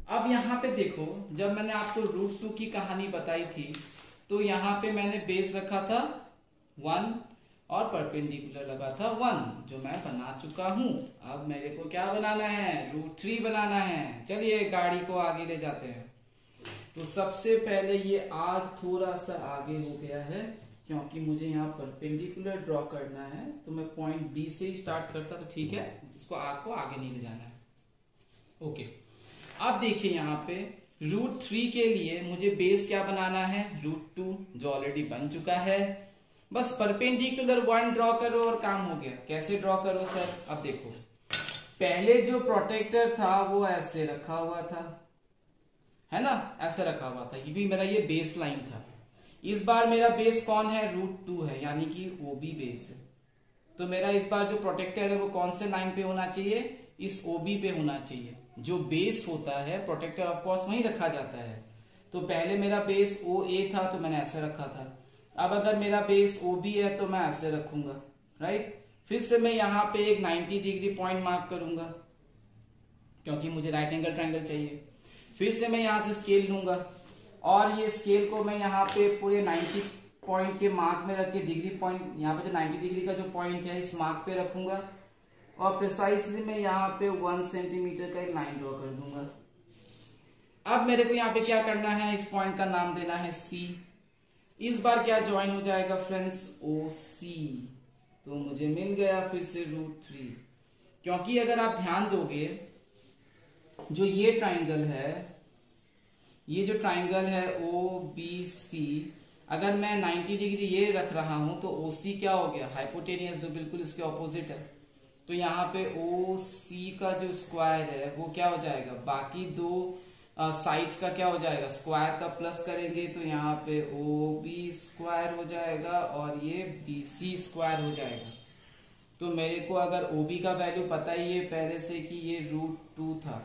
अब यहाँ पे देखो, जब मैंने आपको रूट 2 की कहानी बताई थी तो यहाँ पे मैंने बेस रखा था 1 और परपेंडिकुलर लगा था 1, जो मैं बना चुका हूं। अब मेरे को क्या बनाना है, रूट 3 बनाना है। चलिए गाड़ी को आगे ले जाते हैं। तो सबसे पहले ये आर्क थोड़ा सा आगे हो गया है क्योंकि मुझे यहाँ परपेंडिकुलर ड्रॉ करना है, तो मैं पॉइंट बी से ही स्टार्ट करता तो ठीक है, इसको आर्क को आगे नहीं ले जाना है। ओके, अब देखिए यहाँ पे रूट 3 के लिए मुझे बेस क्या बनाना है, रूट 2, जो ऑलरेडी बन चुका है। बस परपेंडिकुलर 1 ड्रॉ करो और काम हो गया। कैसे ड्रॉ करो सर? अब देखो, पहले जो प्रोटेक्टर था वो ऐसे रखा हुआ था, है ना, ऐसे रखा हुआ था क्योंकि मेरा ये बेस लाइन था। इस बार मेरा बेस कौन है, रूट 2 है, यानी कि ओबी बेस है। तो मेरा इस बार जो प्रोटेक्टर है वो कौन से लाइन पे होना चाहिए, इस ओबी पे होना चाहिए। जो बेस होता है प्रोटेक्टर ऑफ कोर्स वहीं रखा जाता है। तो पहले मेरा बेस ओ ए था तो मैंने ऐसे रखा था। अब अगर मेरा बेस ओबी है तो मैं ऐसे रखूंगा, राइट। फिर से मैं यहाँ पे एक 90 डिग्री पॉइंट मार्क करूंगा क्योंकि मुझे राइट एंगल ट्रायंगल चाहिए। फिर से मैं यहाँ से स्केल लूंगा और ये स्केल को मैं यहाँ पे पूरे 90 पॉइंट के मार्क में रख के डिग्री पॉइंट, यहाँ पे जो 90 डिग्री का जो पॉइंट है इस मार्क पे रखूंगा और प्रिसाइसली मैं यहाँ पे 1 सेंटीमीटर का एक लाइन ड्रॉ कर दूंगा। अब मेरे को यहाँ पे क्या करना है, इस पॉइंट का नाम देना है सी। इस बार क्या ज्वाइन हो जाएगा फ्रेंड्स, ओ सी। तो मुझे मिल गया फिर से रूट 3। क्योंकि अगर आप ध्यान दोगे, जो ये ट्राइंगल है, ये जो ट्राइंगल है ओ बी सी, अगर मैं 90 डिग्री ये रख रहा हूं तो ओ सी क्या हो गया, हाइपोटेनियस, जो बिल्कुल इसके ऑपोजिट है। तो यहाँ पे ओ सी का जो स्क्वायर है वो क्या हो जाएगा, बाकी दो साइड्स का क्या हो जाएगा, स्क्वायर का प्लस करेंगे तो यहाँ पे ओ बी स्क्वायर हो जाएगा और ये बी सी स्क्वायर हो जाएगा। तो मेरे को अगर ओ बी का वैल्यू पता ही है पहले से कि ये रूट 2 था,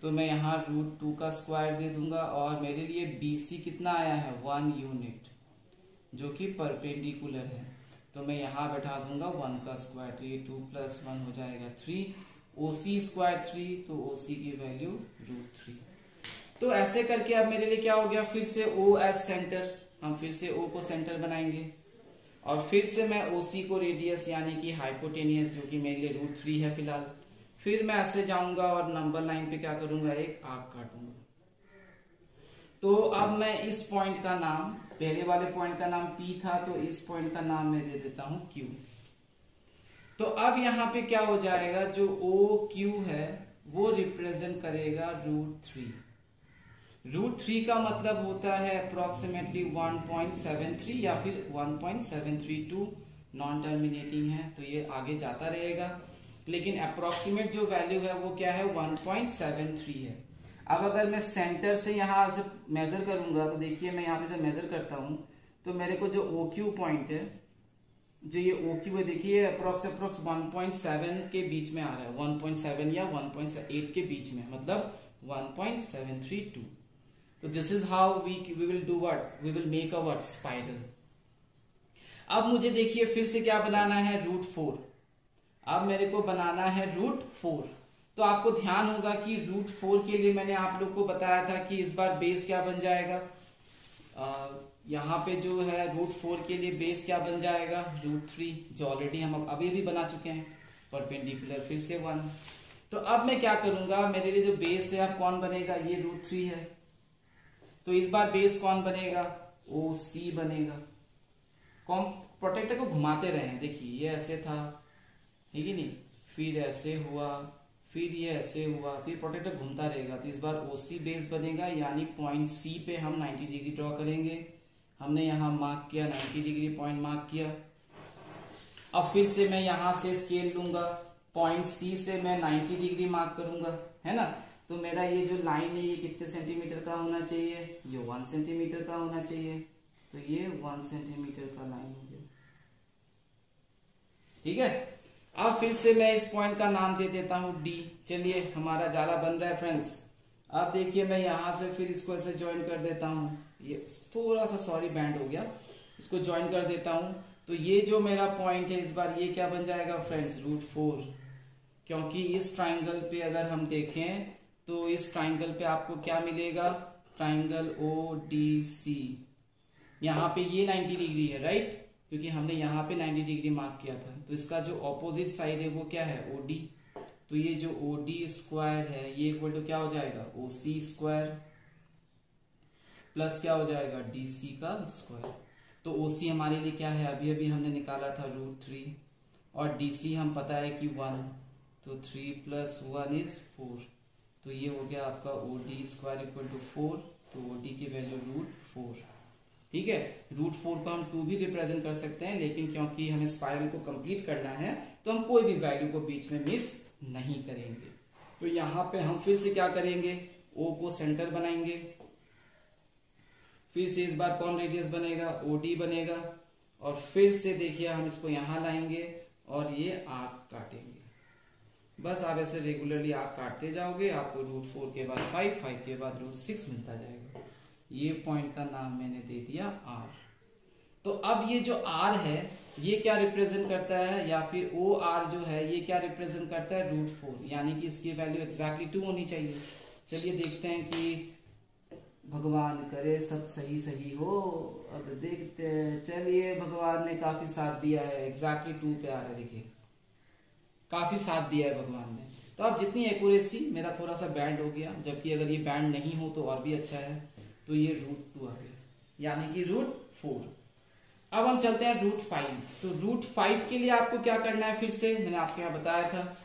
तो मैं यहाँ रूट 2 का स्क्वायर दे दूंगा और मेरे लिए बी सी कितना आया है, 1 यूनिट, जो कि परपेंडिकुलर है। तो मैं यहाँ बैठा दूंगा 1 का स्क्वायर, तो ये 2 + 1 हो जाएगा 3। ओ सी स्क्वायर 3, तो ओ सी की वैल्यू रूट 3। तो ऐसे करके अब मेरे लिए क्या हो गया, फिर से ओ एज सेंटर, हम फिर से ओ को सेंटर बनाएंगे और फिर से मैं ओ सी को रेडियस यानी कि हाइपोटेनियस, जो कि मेरे लिए रूट 3 है फिलहाल। फिर मैं ऐसे जाऊंगा और नंबर लाइन पे क्या करूंगा, एक आर्क काटूंगा। तो अब मैं इस पॉइंट का नाम, पहले वाले पॉइंट का नाम P था, तो इस पॉइंट का नाम मैं दे देता हूं Q। तो अब यहां पे क्या हो जाएगा, जो OQ है वो रिप्रेजेंट करेगा रूट 3। रूट 3 का मतलब होता है अप्रोक्सीमेटली 1.73 या फिर 1.732, नॉन टर्मिनेटिंग है तो ये आगे जाता रहेगा, लेकिन अप्रोक्सीमेट जो वैल्यू है वो क्या है, 1.73 है। अब अगर मैं सेंटर से यहां से मेजर करूंगा तो देखिए मैं यहाँ पे जब मेजर करता हूं तो मेरे को जो OQ पॉइंट है, जो ये OQ है, देखिए अप्रोक्स 1.7 के बीच में आ रहा है, 1.7 या 1.8 के बीच में, मतलब 1.732। तो this is how we will do what, we will make a what, spiral. अब मुझे देखिए फिर से क्या बनाना है, रूट 4। अब मेरे को बनाना है रूट 4। तो आपको ध्यान होगा कि रूट 4 के लिए मैंने आप लोग को बताया था कि इस बार बेस क्या बन जाएगा, यहाँ पे जो है रूट 4 के लिए बेस क्या बन जाएगा, रूट 3, जो ऑलरेडी हम अभी भी बना चुके हैं, परपेंडिकुलर फिर से 1। तो अब मैं क्या करूंगा, मेरे लिए जो बेस है अब कौन बनेगा, ये रूट 3 है, तो इस बार बेस कौन बनेगा, ओ सी बनेगा। कौन, प्रोटेक्टर को घुमाते रहे, देखिए ये ऐसे था, ठीक है नहीं, फिर ऐसे हुआ, फिर ये ऐसे हुआ, तो ये प्रोटेक्टर घूमता रहेगा। तो इस बार ओसी बेस बनेगा, यानी पॉइंट सी पे हम 90 डिग्री ड्रॉ करेंगे। हमने यहाँ मार्क किया, 90 डिग्री पॉइंट मार्क किया। अब फिर से मैं यहाँ से स्केल लूंगा, पॉइंट सी से मैं 90 डिग्री मार्क करूंगा, है ना। तो मेरा ये जो लाइन है ये कितने सेंटीमीटर का होना चाहिए, ये 1 सेंटीमीटर का होना चाहिए। तो ये 1 सेंटीमीटर का लाइन हो गया, ठीक है। अब फिर से मैं इस पॉइंट का नाम दे देता हूं डी। चलिए हमारा जाला बन रहा है फ्रेंड्स। अब देखिए मैं यहां से फिर इसको ऐसे ज्वाइन कर देता हूं, ये थोड़ा सा सॉरी बैंड हो गया, इसको ज्वाइन कर देता हूं। तो ये जो मेरा पॉइंट है इस बार ये क्या बन जाएगा फ्रेंड्स, √4, क्योंकि इस ट्राइंगल पे अगर हम देखें तो इस ट्राइंगल पे आपको क्या मिलेगा, ट्राइंगल ODC, यहाँ पे ये 90 डिग्री है राइट, क्योंकि हमने यहाँ पे 90 डिग्री मार्क किया था। तो इसका जो ऑपोजिट साइड है वो क्या है, OD। तो ये जो OD स्क्वायर है ये इक्वल टू क्या हो जाएगा, OC स्क्वायर प्लस क्या हो जाएगा, DC का स्क्वायर। तो OC हमारे लिए क्या है, अभी अभी हमने निकाला था √3, और DC हम पता है कि 1, तो 3 + 1 = 4। तो ये हो गया आपका OD स्क्वायर इक्वल टू 4, तो OD की वैल्यू √4। ठीक है, √4 को हम 2 भी रिप्रेजेंट कर सकते हैं, लेकिन क्योंकि हमें स्पाइरल को कंप्लीट करना है तो हम कोई भी वैल्यू को बीच में मिस नहीं करेंगे। तो यहां पे हम फिर से क्या करेंगे, O को सेंटर बनाएंगे, फिर से इस बार कौन रेडियस बनेगा, OD बनेगा, और फिर से देखिए हम इसको यहां लाएंगे और ये आर्क काटेंगे। बस आप ऐसे रेगुलरली आर्क काटते जाओगे, आपको √4 के बाद 5, 5 के बाद √6 मिलता जाएगा। ये पॉइंट का नाम मैंने दे दिया R। तो अब ये जो R है ये क्या रिप्रेजेंट करता है, या फिर OR जो है ये क्या रिप्रेजेंट करता है, √4, यानी कि इसकी वैल्यू एग्जैक्टली 2 होनी चाहिए। चलिए देखते हैं कि भगवान करे सब सही सही हो। अब देखते हैं, चलिए भगवान ने काफी साथ दिया है, एग्जैक्टली 2 पे आ रहा है, देखिए काफी साथ दिया है भगवान ने। तो अब जितनी एक्यूरेसी, मेरा थोड़ा सा बैंड हो गया, जबकि अगर ये बैंड नहीं हो तो और भी अच्छा है। तो ये √2 आ गया, यानी कि √4। अब हम चलते हैं √5। तो √5 के लिए आपको क्या करना है, फिर से मैंने आपको यहाँ बताया था,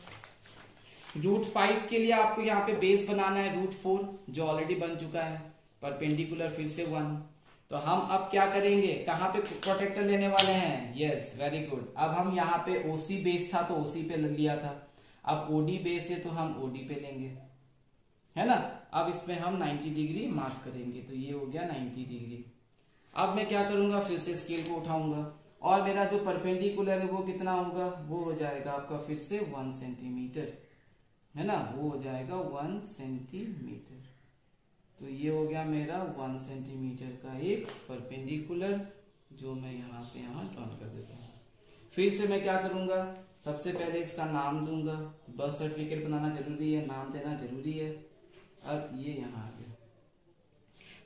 √5 के लिए आपको यहाँ पे बेस बनाना है √4 जो ऑलरेडी बन चुका है, परपेंडिकुलर फिर से 1। तो हम अब क्या करेंगे, कहाँ पे प्रोटेक्टर लेने वाले हैं, यस वेरी गुड। अब हम यहाँ पे OC बेस था तो OC पे लिया था, अब OD बेस है तो हम OD पे लेंगे, है ना। अब इसमें हम 90 डिग्री मार्क करेंगे, तो ये हो गया 90 डिग्री। अब मैं क्या करूंगा, फिर से स्केल को उठाऊंगा, और मेरा जो परपेंडिकुलर है वो कितना होगा, वो हो जाएगा आपका फिर से 1 सेंटीमीटर, है ना, वो हो जाएगा 1 सेंटीमीटर। तो ये हो गया मेरा 1 सेंटीमीटर का एक परपेंडिकुलर, जो मैं यहां से यहां ड्रॉ कर देता हूं। फिर से मैं क्या करूंगा, सबसे पहले इसका नाम दूंगा, बर्थ सर्टिफिकेट बनाना जरूरी है, नाम देना जरूरी है। अब ये यहाँ आ गया।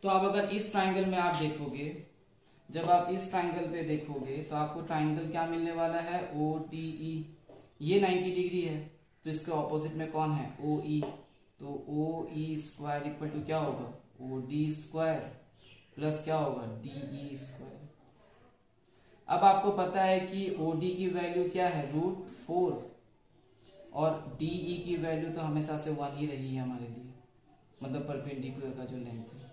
तो अब अगर इस ट्राइंगल में आप देखोगे, जब आप इस ट्राइंगल पे देखोगे तो आपको ट्राइंगल क्या मिलने वाला है, ODE। ये 90 डिग्री है, तो इसके ऑपोजिट में कौन है, OE। तो OE स्क्वायर इक्वल टू क्या होगा, OD स्क्वायर प्लस क्या होगा, DE स्क्वायर। अब आपको पता है कि OD की वैल्यू क्या है, √4, और DE की वैल्यू तो हमेशा से 1 ही रही है हमारे लिए, मतलब परपेंडिकुलर का जो लेंथ है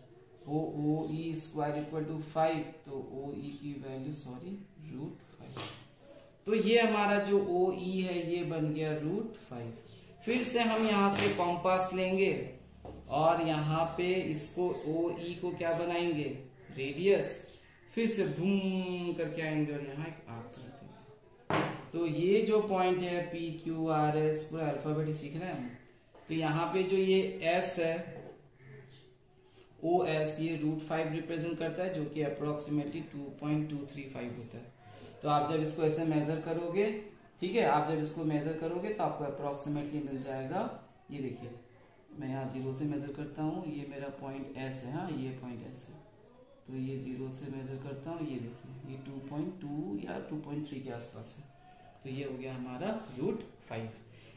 वो OE स्क्वायर इक्वल टू 5, तो OE की वैल्यू √5। तो ये हमारा जो OE है ये बन गया √5। फिर से हम यहाँ से कॉम्पास लेंगे और यहाँ पे इसको OE को क्या बनाएंगे, रेडियस, फिर से धूम करके आएंगे और यहाँ एक आर्क कर देंगे। तो ये जो पॉइंट है PQRS, पूरा अल्फाबेट सीख रहे हैं हम। तो यहाँ पे जो ये S है OS, ये √5 रिप्रेजेंट करता है, जो कि अप्रोक्सीमेटली 2.235 होता है। तो आप जब इसको ऐसे मेजर करोगे, ठीक है, आप जब इसको मेजर करोगे तो आपको अप्रोक्सीमेटली मिल जाएगा, ये देखिए मैं यहाँ 0 से मेजर करता हूँ, ये मेरा पॉइंट S है, हाँ ये पॉइंट S है, तो ये 0 से मेजर करता हूँ, ये देखिए ये 2.2 या 2.3 के आसपास है। तो ये हो गया हमारा √5।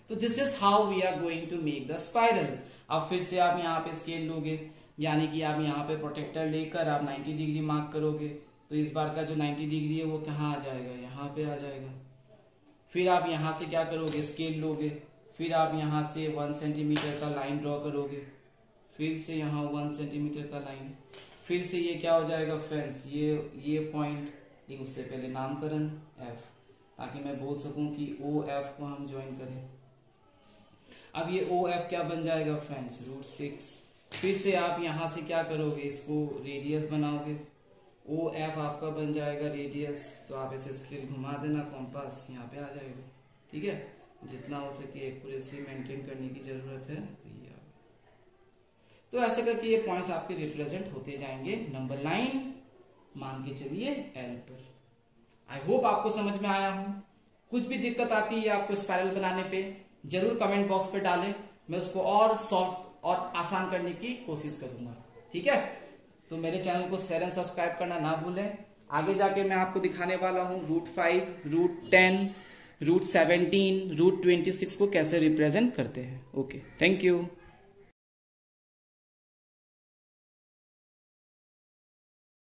तो this is how we are going to make the spiral. अब फिर से आप यहाँ पे स्केल लोगे, यानी कि आप यहाँ पे प्रोटेक्टर लेकर आप 90 डिग्री मार्क करोगे, तो इस बार का जो 90 डिग्री है वो कहाँ आ जाएगा, यहाँ पे आ जाएगा। फिर आप यहाँ से क्या करोगे, स्केल लोगे, फिर आप यहाँ से 1 सेंटीमीटर का लाइन ड्रॉ करोगे, फिर से यहाँ 1 सेंटीमीटर का लाइन, फिर से ये क्या हो जाएगा फ्रेंड्स, ये पॉइंट, एक उससे पहले नामकरण F, ताकि मैं बोल सकूं कि OF को हम ज्वाइन करें। अब ये OF क्या बन जाएगा फ्रेंड्स, √6। फिर से आप यहां से क्या करोगे, इसको रेडियस बनाओगे, OF आपका बन जाएगा रेडियस। तो आप ऐसे स्केल घुमा देना, कॉम्पास यहाँ पे आ जाएगा, ठीक है। जितना हो सके एक्यूरेसी मेंटेन करने की जरूरत है। तो ऐसे करके ये पॉइंट्स आपके रिप्रेजेंट होते जाएंगे नंबर लाइन, मान के चलिए एल पर। आई होप आपको समझ में आया हूं। कुछ भी दिक्कत आती है आपको स्पाइरल बनाने पे, जरूर कमेंट बॉक्स पे डालें, मैं उसको और सॉल्व और आसान करने की कोशिश करूंगा। ठीक है, तो मेरे चैनल को शेयर एंड सब्सक्राइब करना ना भूलें। आगे जाके मैं आपको दिखाने वाला हूं √5, √10, √17, √26 को कैसे रिप्रेजेंट करते हैं। Okay, thank you.